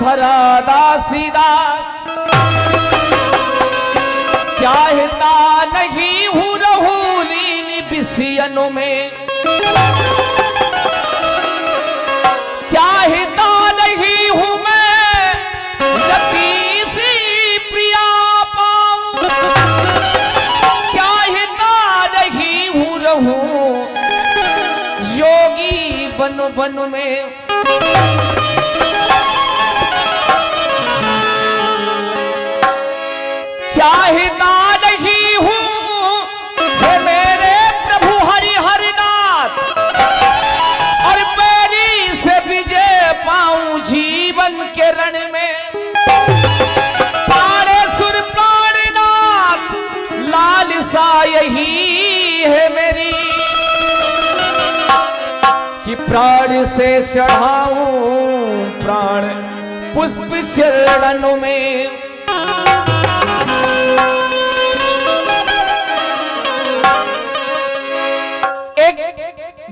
धरा दासीदा, चाहता नहीं हूँ रहूं लीन बिसियनों में, चाहता नहीं हूँ मैं रति सी प्रिया पाऊं, चाहता नहीं हूँ रहूं योगी बन बन में। चाहता नहीं हूं हे मेरे प्रभु हरि हरनाथ, और पैरी से विजय पाऊं जीवन के रण में। प्राणे सुर प्राणनाथ लालसा यही है मेरी, कि प्राण से चढ़ाऊं प्राण पुष्प चरणों में।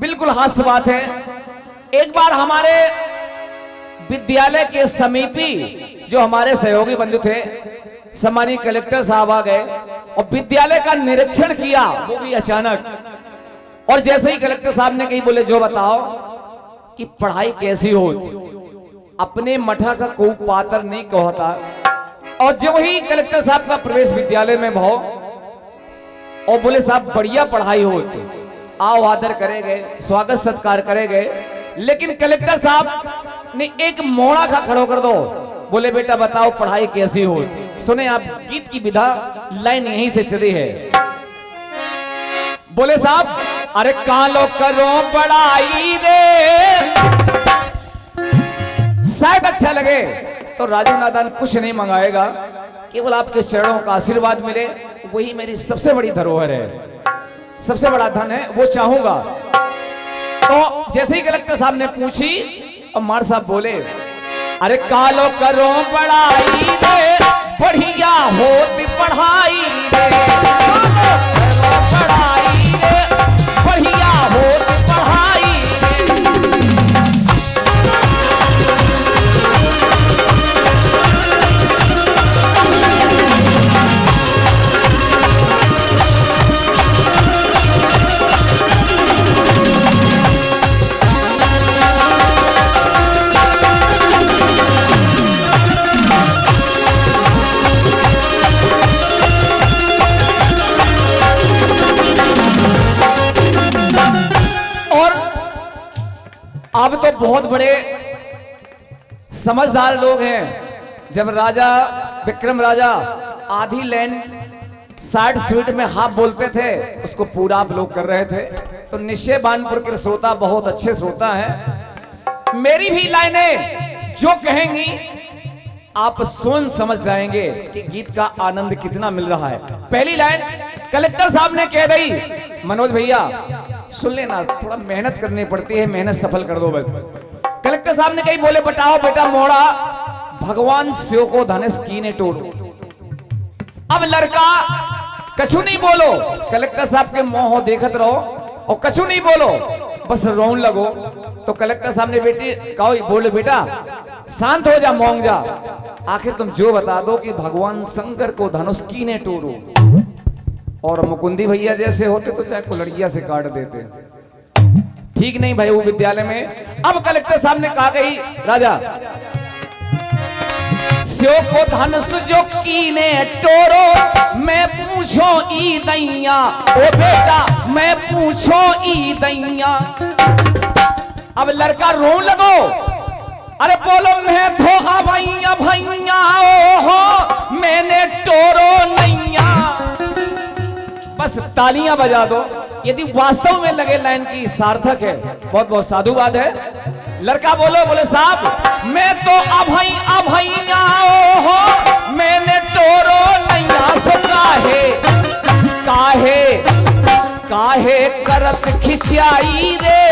बिल्कुल हास्य बात है, एक बार हमारे विद्यालय के समीपी जो हमारे सहयोगी बंधु थे, सम्मानीय कलेक्टर साहब आ गए और विद्यालय का निरीक्षण किया, वो भी अचानक। और जैसे ही कलेक्टर साहब ने कही, बोले जो बताओ कि पढ़ाई कैसी होती, अपने मठा का कोई पात्र नहीं कहता। और जो ही कलेक्टर साहब का प्रवेश विद्यालय में भाव, और बोले साहब बढ़िया पढ़ाई होती, आओ आदर करे गए, स्वागत सत्कार करे गए। लेकिन कलेक्टर साहब ने एक मोड़ा खा खड़ो कर दो, बोले बेटा बताओ पढ़ाई कैसी हो। सुने आप गीत की विधा, लाइन यहीं से चली है। बोले साहब अरे कालो करो पढ़ाई रे, शायद अच्छा लगे तो राजू नादान कुछ नहीं मंगाएगा, केवल आपके चरणों का आशीर्वाद मिले, वही मेरी सबसे बड़ी धरोहर है, सबसे बड़ा धन है, वो चाहूंगा। तो जैसे ही कलेक्टर साहब ने पूछी और मार साहब बोले अरे कालो करो पढ़ाई रे, बढ़िया होती पढ़ाई रे, कालो करो पढ़ाई रे, बढ़िया होती पढ़ाई अब तो बहुत बड़े समझदार लोग हैं। जब राजा विक्रम राजा आधी लाइन 60 स्पीड में हाफ बोलते थे, उसको पूरा आप लोग कर रहे थे। तो निश्चय बानपुर के श्रोता बहुत अच्छे श्रोता हैं। मेरी भी लाइनें जो कहेंगी आप स्वयं समझ जाएंगे कि गीत का आनंद कितना मिल रहा है। पहली लाइन कलेक्टर साहब ने कह दी, मनोज भैया सुन लेना, थोड़ा मेहनत करनी पड़ती है, मेहनत सफल कर दो बस। कलेक्टर साहब ने कही, बोले बताओ बेटा मोड़ा, भगवान शिव को धनुष कीने तोड़ो। अब लड़का कछु नहीं बोलो, कलेक्टर साहब के मुंह देखत रहो और कछु नहीं बोलो, बस रोन लगो। तो कलेक्टर साहब ने बेटी कहो, बोले बेटा शांत हो जा, मौंग जा, आखिर तुम जो बता दो कि भगवान शंकर को धनुष कीने तोड़ो। और मुकुंदी भैया जैसे होते तो चाहे को लड़कियां से काट देते, ठीक नहीं भाई वो विद्यालय में। अब कलेक्टर साहब ने कहा, गई राजा शिव को धनुष जो कीने तोड़ो, मैं पूछो ई दैया, ओ बेटा मैं पूछो ई दैया। अब लड़का रो लगो, अरे बोलो मैं तो भैया भैया हो, मैंने तोड़ो नैया। बस तालियां बजा दो यदि वास्तव में लगे लाइन की सार्थक है, बहुत बहुत साधुवाद है। लड़का बोले साहब मैं तो अभैया हो, मैंने तोरो नैया। सो काहे करत खिंचाई रे,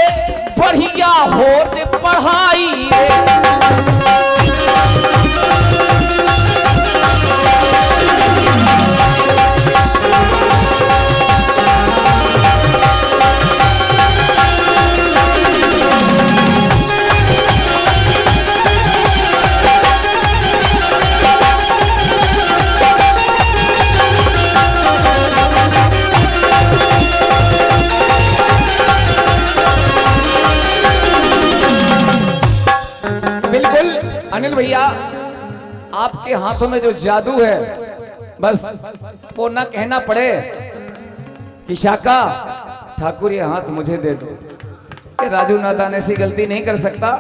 बढ़िया होत पढ़ाई रे। अनिल भैया, आपके हाथों में जो जादू है, बस वो ना कहना पड़े कि शाका ठाकुर ये हाथ मुझे दे दो। ये राजू नादान ऐसी गलती नहीं कर सकता,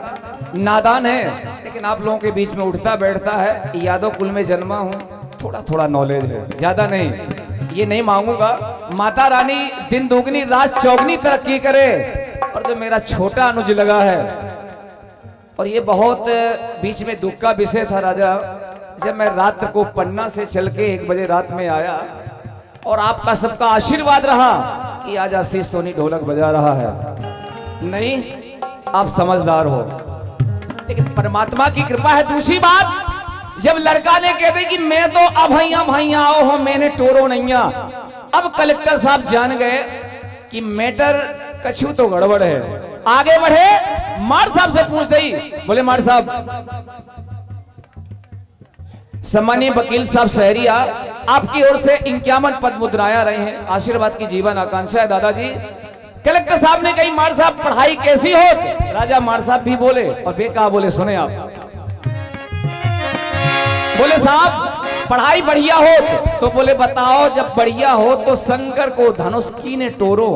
नादान है लेकिन आप लोगों के बीच में उठता बैठता है। यादव कुल में जन्मा हूं, थोड़ा थोड़ा नॉलेज है, ज्यादा नहीं। ये नहीं मांगूंगा, माता रानी दिन दोगुनी रात चौगुनी तरक्की करे। और जो मेरा छोटा अनुज लगा है, और ये बहुत बीच में दुख का विषय था राजा, जब मैं रात को पन्ना से चल के 1 बजे रात में आया और आपका सबका आशीर्वाद रहा कि आज आशीष सोनी ढोलक बजा रहा है। नहीं, आप समझदार हो, लेकिन परमात्मा की कृपा है। दूसरी बात, जब लड़का ने कहते कि मैं तो अभैया भैया आओ हो, मैंने टोरो नैया, अब कलेक्टर साहब जान गए कि मैटर कछु तो गड़बड़ है। आगे बढ़े, मार साहब से पूछते ही बोले, मार साहब, सम्मानीय वकील साहब सहरिया, आपकी ओर से 51 पद मुद्राया रहे हैं, आशीर्वाद की जीवन आकांक्षा है दादाजी। कलेक्टर साहब ने कही, मार साहब पढ़ाई कैसी हो? राजा मार साहब भी बोले और बेका बोले, सुने आप, बोले साहब पढ़ाई बढ़िया हो तो बोले बताओ, जब बढ़िया हो तो शंकर को धनुष कीने टोरो।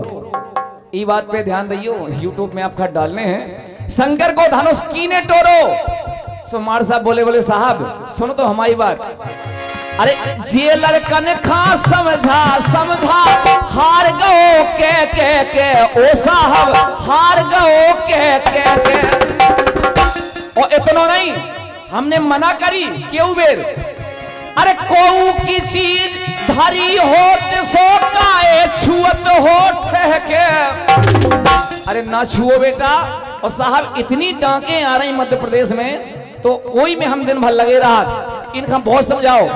ये बात पे ध्यान दियो, यूट्यूब में आप खत डालने हैं, शंकर को धनुष कीने टोरो। सो मार साहब बोले साहब सुनो तो हमारी बात। अरे ये लड़कन खा समझा हार गो के ओ साहब हार गो के। और इतना नहीं, हमने मना करी क्यों बेर, अरे कोऊ की चीज धरी होत सो काए छुअत होठ के। अरे ना छुओ बेटा। और साहब इतनी डांके आ रही मध्य प्रदेश में, तो वही में हम दिन भर लगे रहा, इनका बहुत समझाओ।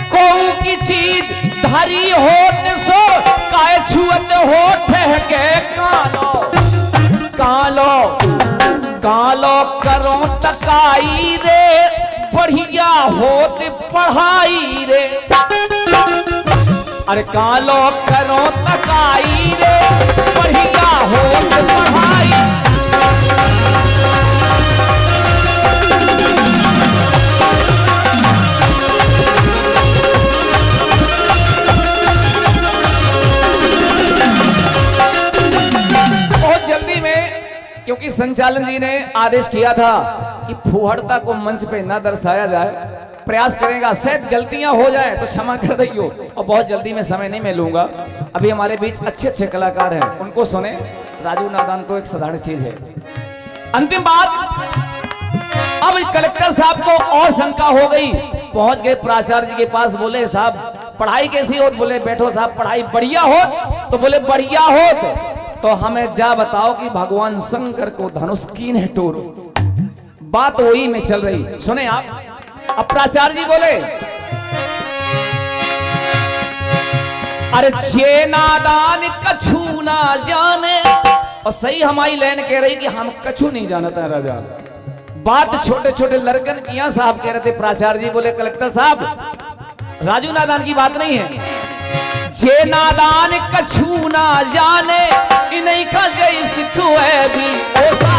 कोऊ की चीज धरी होत सो काए छुअत होठ के, कालो कालो करो तकाई रे, बढ़िया होत पढ़ाई रे। अरे कालो करो तकाई रे, बढ़िया होत पढ़ाई। बहुत जल्दी में, क्योंकि संचालन जी ने आदेश किया था कि फुहड़ता को मंच पे न दर्शाया जाए, प्रयास करेगा, शायद गलतियां हो जाए तो क्षमा कर दियो। और बहुत जल्दी में समय नहीं मैं लूंगा, अभी हमारे बीच अच्छे अच्छे कलाकार हैं, उनको सुने। राजू नादान तो एक साधारण चीज है। अंतिम बात, अब कलेक्टर साहब को और शंका हो गई, पहुंच गए प्राचार्य जी के पास, बोले साहब पढ़ाई कैसी हो? बोले बैठो साहब, पढ़ाई बढ़िया हो? तो बोले बढ़िया हो तो हमें जा बताओ कि भगवान शंकर को धनुष कीन है टोरो। बात वही में चल रही, सुने आप। अब प्राचार्य जी बोले, अरे जे नादान कछु ना जाने। और सही हमारी लाइन कह रही कि हम कछु नहीं जानता है राजा। बात छोटे छोटे लड़कन किया साहब कह रहे थे। प्राचार्य जी बोले, कलेक्टर साहब राजू नादान की बात नहीं है, जे नादान कछु ना जाने, इन्हीं का जय सिखवे भी ओसा।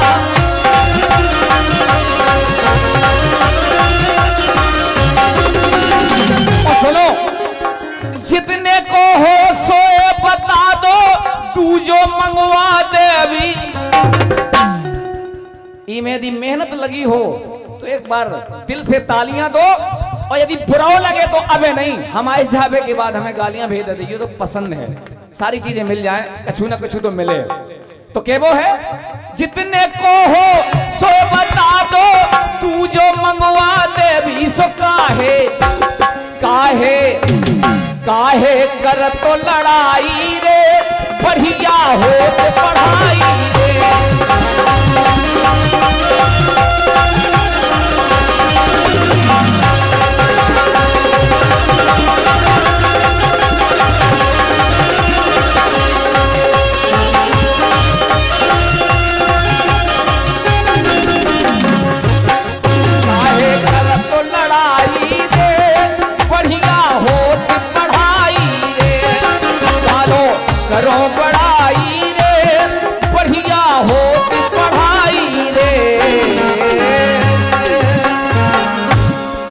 सुनो, जितने को हो सोए बता दो, तू जो मंगवा देवी। यदि मेहनत लगी हो तो एक बार दिल से तालियां दो, और यदि बुरा लगे तो अबे नहीं, हमारे जाबे के बाद हमें गालियां भेज दीजिए तो पसंद है, सारी चीजें मिल जाए, कछु ना कछु तो मिले। तो क्या वो है, जितने को हो सो बता दो, तू जो मंगवा दे भी सो काहे काहे काहे कर तो लड़ाई रे, बढ़िया हो तो पढ़ाई रे। करो बड़ा